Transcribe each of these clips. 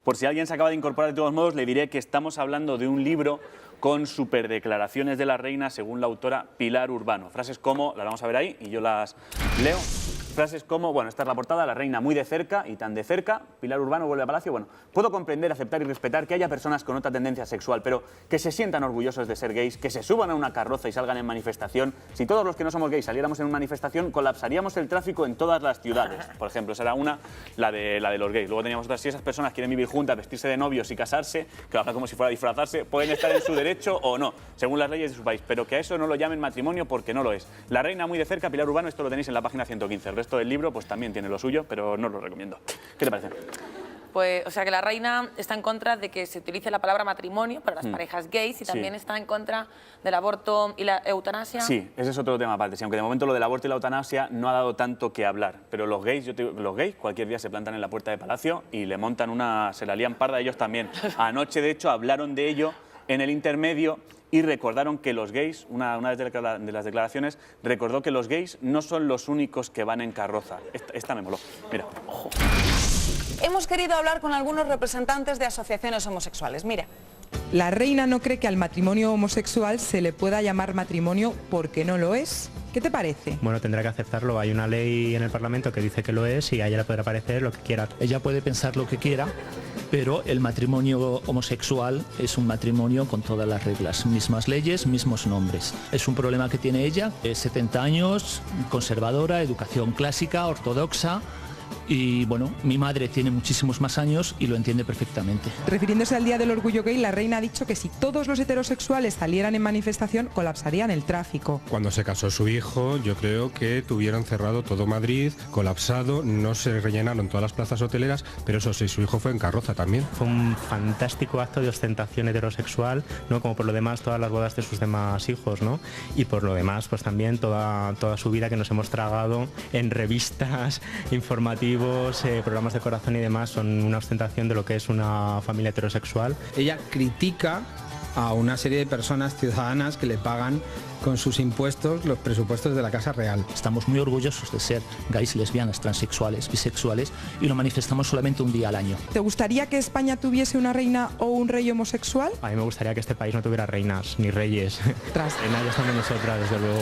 Por si alguien se acaba de incorporar de todos modos, le diré que estamos hablando de un libro con superdeclaraciones de la reina según la autora Pilar Urbano. Frases como, las vamos a ver ahí y yo las leo. Frases como, bueno, esta es la portada, la reina muy de cerca y tan de cerca, Pilar Urbano vuelve a Palacio, bueno, puedo comprender, aceptar y respetar que haya personas con otra tendencia sexual, pero que se sientan orgullosos de ser gays, que se suban a una carroza y salgan en manifestación. Si todos los que no somos gays saliéramos en una manifestación, colapsaríamos el tráfico en todas las ciudades. Por ejemplo, esa era una, la de los gays. Luego teníamos otras, si esas personas quieren vivir juntas, vestirse de novios y casarse, que ahora como si fuera a disfrazarse, pueden estar en su derecho o no, según las leyes de su país, pero que a eso no lo llamen matrimonio porque no lo es. La reina muy de cerca, Pilar Urbano, esto lo tenéis en la página 115. El resto del libro pues también tiene lo suyo, pero no os lo recomiendo. ¿Qué te parece? Pues, o sea, que la reina está en contra de que se utilice la palabra matrimonio para las parejas gays y también está en contra del aborto y la eutanasia. Sí, ese es otro tema aparte. Sí, aunque de momento lo del aborto y la eutanasia no ha dado tanto que hablar. Pero los gays, yo te digo, los gays cualquier día se plantan en la puerta de Palacio y le montan una... se la lían parda ellos también. Anoche, de hecho, hablaron de ello en el intermedio y recordaron que los gays, una de las declaraciones, recordó que los gays no son los únicos que van en carroza. Esta me moló. Mira. Ojo. Hemos querido hablar con algunos representantes de asociaciones homosexuales. Mira. La reina no cree que al matrimonio homosexual se le pueda llamar matrimonio porque no lo es. ¿Qué te parece? Bueno, tendrá que aceptarlo. Hay una ley en el Parlamento que dice que lo es y a ella le podrá parecer lo que quiera. Ella puede pensar lo que quiera, pero el matrimonio homosexual es un matrimonio con todas las reglas, mismas leyes, mismos nombres. Es un problema que tiene ella, es 70 años, conservadora, educación clásica, ortodoxa. Y bueno, mi madre tiene muchísimos más años y lo entiende perfectamente. Refiriéndose al Día del Orgullo Gay, la reina ha dicho que si todos los heterosexuales salieran en manifestación, colapsarían el tráfico. Cuando se casó su hijo, yo creo que tuvieron cerrado todo Madrid, colapsado, no se rellenaron todas las plazas hoteleras, pero eso sí, su hijo fue en carroza también. Fue un fantástico acto de ostentación heterosexual, ¿no? Como por lo demás todas las bodas de sus demás hijos, ¿no? Y por lo demás, pues también toda su vida que nos hemos tragado en revistas, informativos, programas de corazón y demás, son una ostentación de lo que es una familia heterosexual. Ella critica a una serie de personas ciudadanas que le pagan con sus impuestos los presupuestos de la Casa Real. Estamos muy orgullosos de ser gays, lesbianas, transexuales, bisexuales y lo manifestamos solamente un día al año. ¿Te gustaría que España tuviese una reina o un rey homosexual? A mí me gustaría que este país no tuviera reinas ni reyes. Reinas están de nosotras, desde luego.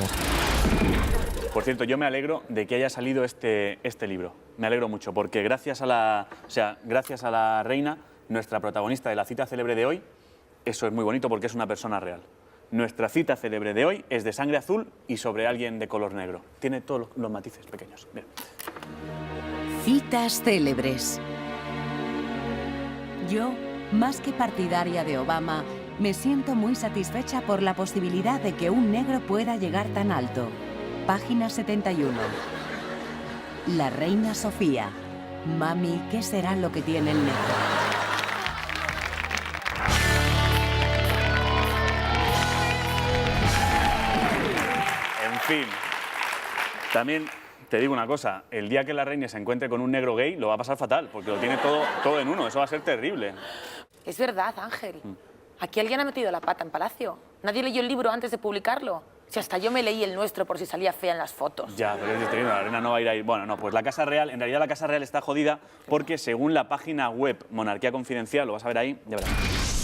Por cierto, yo me alegro de que haya salido este libro. Me alegro mucho, porque gracias a la reina, nuestra protagonista de la cita célebre de hoy, eso es muy bonito porque es una persona real. Nuestra cita célebre de hoy es de sangre azul y sobre alguien de color negro. Tiene todos los matices pequeños. Bien. Citas célebres. Yo, más que partidaria de Obama, me siento muy satisfecha por la posibilidad de que un negro pueda llegar tan alto. Página 71. La reina Sofía. Mami, ¿qué será lo que tiene el negro? En fin, también te digo una cosa, el día que la reina se encuentre con un negro gay lo va a pasar fatal, porque lo tiene todo en uno, eso va a ser terrible. Es verdad, Ángel. Aquí alguien ha metido la pata en Palacio. Nadie leyó el libro antes de publicarlo. Si hasta yo me leí el nuestro por si salía fea en las fotos. Ya, pero es distraído, la reina no va a ir ahí. Bueno, no, pues la Casa Real, en realidad la Casa Real está jodida porque según la página web Monarquía Confidencial, lo vas a ver ahí, ya verás.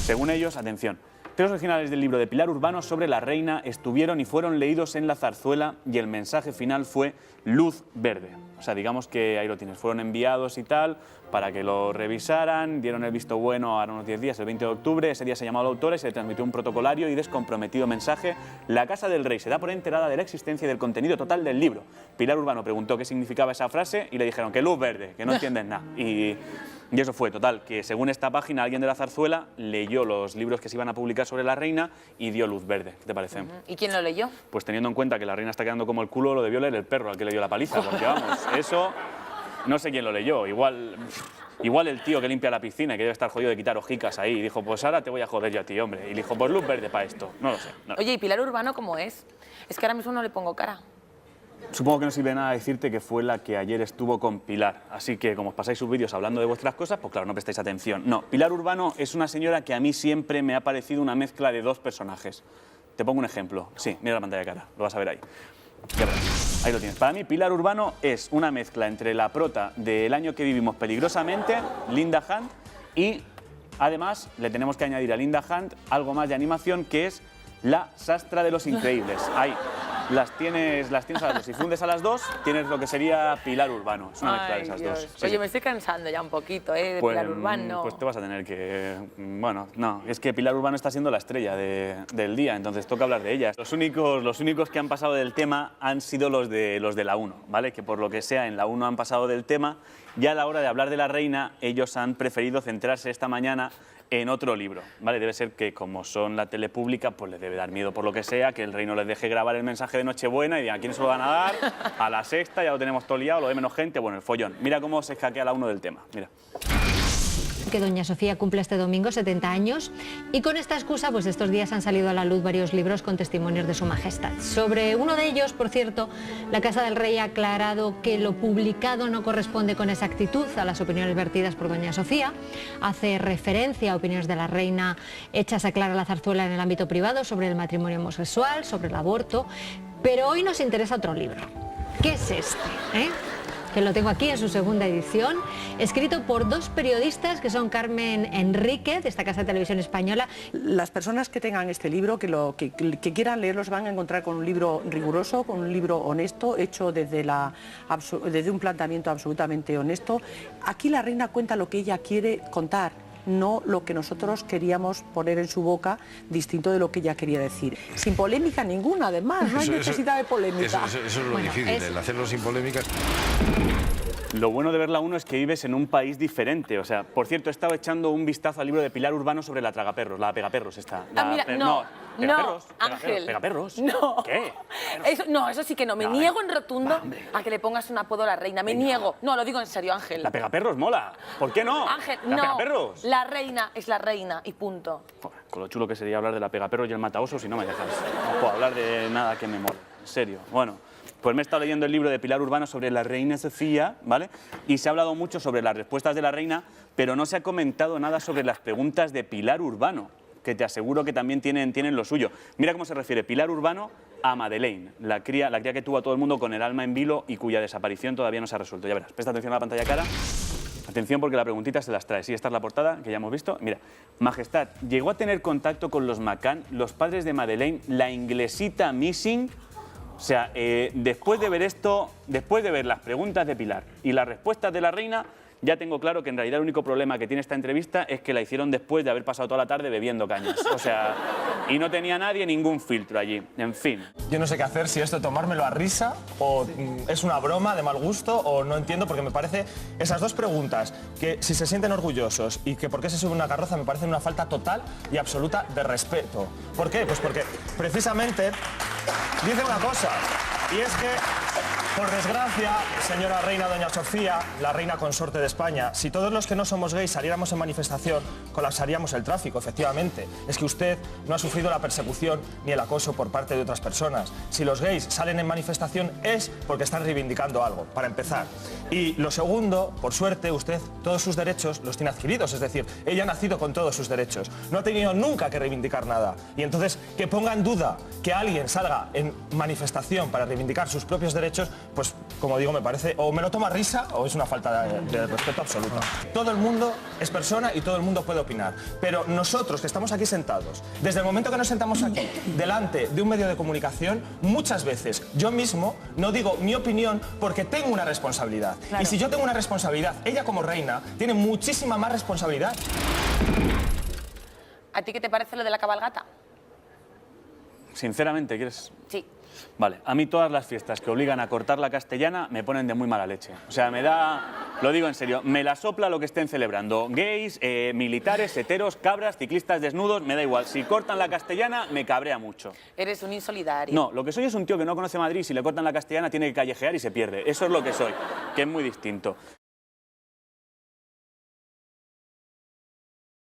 Según ellos, atención, textos originales del libro de Pilar Urbano sobre la reina estuvieron y fueron leídos en la zarzuela y el mensaje final fue luz verde. O sea, digamos que ahí lo tienes, fueron enviados y tal para que lo revisaran, dieron el visto bueno ahora unos 10 días, el 20 de octubre, ese día se llamó a la autora y se le transmitió un protocolario y descomprometido mensaje. La Casa del Rey se da por enterada de la existencia y del contenido total del libro. Pilar Urbano preguntó qué significaba esa frase y le dijeron que luz verde, que no entienden nada. Y eso fue, total, que según esta página alguien de la zarzuela leyó los libros que se iban a publicar sobre la reina y dio luz verde. ¿Qué te parece? ¿Y quién lo leyó? Pues teniendo en cuenta que la reina está quedando como el culo, lo debió leer el perro al que le dio la paliza, porque vamos, eso no sé quién lo leyó, igual el tío que limpia la piscina y que debe estar jodido de quitar hojicas ahí, y dijo, pues ahora te voy a joder yo a ti, hombre, y le dijo, pues luz verde para esto, no lo sé. No. Oye, ¿y Pilar Urbano cómo es? Es que ahora mismo no le pongo cara. Supongo que no sirve nada decirte que fue la que ayer estuvo con Pilar, así que como os pasáis sus vídeos hablando de vuestras cosas, pues claro, no prestáis atención. No, Pilar Urbano es una señora que a mí siempre me ha parecido una mezcla de dos personajes. Te pongo un ejemplo. Sí, mira la pantalla de cara, lo vas a ver ahí. Ya verás, ahí lo tienes. Para mí, Pilar Urbano es una mezcla entre la prota del año que vivimos peligrosamente, Linda Hunt, Y además le tenemos que añadir a Linda Hunt algo más de animación, que es la sastra de los increíbles. Ahí. Las tienes a las dos. Si fundes a las dos, tienes lo que sería Pilar Urbano. Es una mezcla de esas dos. Sí, Oye, sí. me estoy cansando ya un poquito, de Pilar Urbano. Pues te vas a tener que... Bueno, no, es que Pilar Urbano está siendo la estrella del día, entonces toca hablar de ella. Los únicos que han pasado del tema han sido los de la 1, ¿vale? Que por lo que sea en la 1 han pasado del tema, y a la hora de hablar de la reina, ellos han preferido centrarse esta mañana en otro libro, ¿vale? Debe ser que como son la tele pública, pues les debe dar miedo por lo que sea, que el rey no les deje grabar el mensaje de Nochebuena y digan, ¿a quién se lo van a dar? A la sexta, ya lo tenemos todo liado, lo de menos gente, bueno, el follón. Mira cómo se escaquea la 1 del tema, mira. Que doña Sofía cumple este domingo 70 años y con esta excusa pues estos días han salido a la luz varios libros con testimonios de su majestad. Sobre uno de ellos, por cierto, la Casa del Rey ha aclarado que lo publicado no corresponde con exactitud a las opiniones vertidas por doña Sofía. Hace referencia a opiniones de la reina hechas a Clara la Zarzuela en el ámbito privado sobre el matrimonio homosexual, sobre el aborto, pero hoy nos interesa otro libro. ¿Qué es este? Que lo tengo aquí en su segunda edición, escrito por dos periodistas que son Carmen Enrique, de esta casa de televisión española. Las personas que tengan este libro, que quieran leerlos, van a encontrar con un libro riguroso, con un libro honesto, hecho desde un planteamiento absolutamente honesto. Aquí la reina cuenta lo que ella quiere contar, no lo que nosotros queríamos poner en su boca, distinto de lo que ella quería decir. Sin polémica ninguna, además, no hay necesidad de polémica. Eso es lo difícil, el hacerlo sin polémicas. Lo bueno de ver la 1 es que vives en un país diferente. O sea, por cierto, he estado echando un vistazo al libro de Pilar Urbano sobre la tragaperros, la pegaperros esta. Mira, no, Ángel. ¿Pegaperros? No. ¿Qué? Eso sí que no. Me niego en rotundo a que le pongas un apodo a la reina. Me niego. No, lo digo en serio, Ángel. La pegaperros mola. ¿Por qué no? Ángel, ¿La no. pegaperros? La reina es la reina y punto. Joder, con lo chulo que sería hablar de la pegaperros y el mataosos si no me dejas. No puedo hablar de nada que me mola. En serio. Bueno. Pues me he estado leyendo el libro de Pilar Urbano sobre la reina Sofía, ¿vale? Y se ha hablado mucho sobre las respuesdas de la reina, pero no se ha comentado nada sobre las preguntas de Pilar Urbano, que te aseguro que también tienen lo suyo. Mira cómo se refiere Pilar Urbano a Madeleine, la cría que tuvo a todo el mundo con el alma en vilo y cuya desaparición todavía no se ha resuelto. Ya verás, presta atención a la pantalla cara. Atención porque la preguntita se las trae. Sí, esta es la portada que ya hemos visto. Mira, Majestad, ¿llegó a tener contacto con los McCann, los padres de Madeleine, la inglesita Missing? O sea, después de ver esto, después de ver las preguntas de Pilar y las respuestas de la reina, ya tengo claro que en realidad el único problema que tiene esta entrevista es que la hicieron después de haber pasado toda la tarde bebiendo cañas. O sea, y no tenía nadie ningún filtro allí. En fin. Yo no sé qué hacer, si esto tomármelo a risa o es una broma de mal gusto o no entiendo, porque me parece esas dos preguntas, que si se sienten orgullosos y que por qué se sube una carroza, me parecen una falta total y absoluta de respeto. ¿Por qué? Pues porque precisamente dice una cosa, y es que, por desgracia, señora reina doña Sofía, la reina consorte de España, si todos los que no somos gays saliéramos en manifestación, colapsaríamos el tráfico, efectivamente. Es que usted no ha sufrido la persecución ni el acoso por parte de otras personas. Si los gays salen en manifestación es porque están reivindicando algo, para empezar. Y lo segundo, por suerte, usted todos sus derechos los tiene adquiridos, es decir, ella ha nacido con todos sus derechos. No ha tenido nunca que reivindicar nada. Y entonces, que ponga en duda que alguien salga en manifestación para reivindicar sus propios derechos, pues, como digo, me parece, o me lo toma a risa o es una falta de respeto absoluta. Todo el mundo es persona y todo el mundo puede opinar, pero nosotros que estamos aquí sentados, desde el momento que nos sentamos aquí, delante de un medio de comunicación, muchas veces yo mismo no digo mi opinión porque tengo una responsabilidad. Claro. Y si yo tengo una responsabilidad, ella como reina tiene muchísima más responsabilidad. ¿A ti qué te parece lo de la cabalgata? Sinceramente, ¿quieres...? Sí. Vale, a mí todas las fiestas que obligan a cortar la castellana me ponen de muy mala leche. O sea, me da, lo digo en serio, me la sopla lo que estén celebrando. Gays, militares, heteros, cabras, ciclistas desnudos, me da igual. Si cortan la castellana, me cabrea mucho. Eres un insolidario. No, lo que soy es un tío que no conoce Madrid y si le cortan la castellana tiene que callejear y se pierde. Eso es lo que soy, que es muy distinto.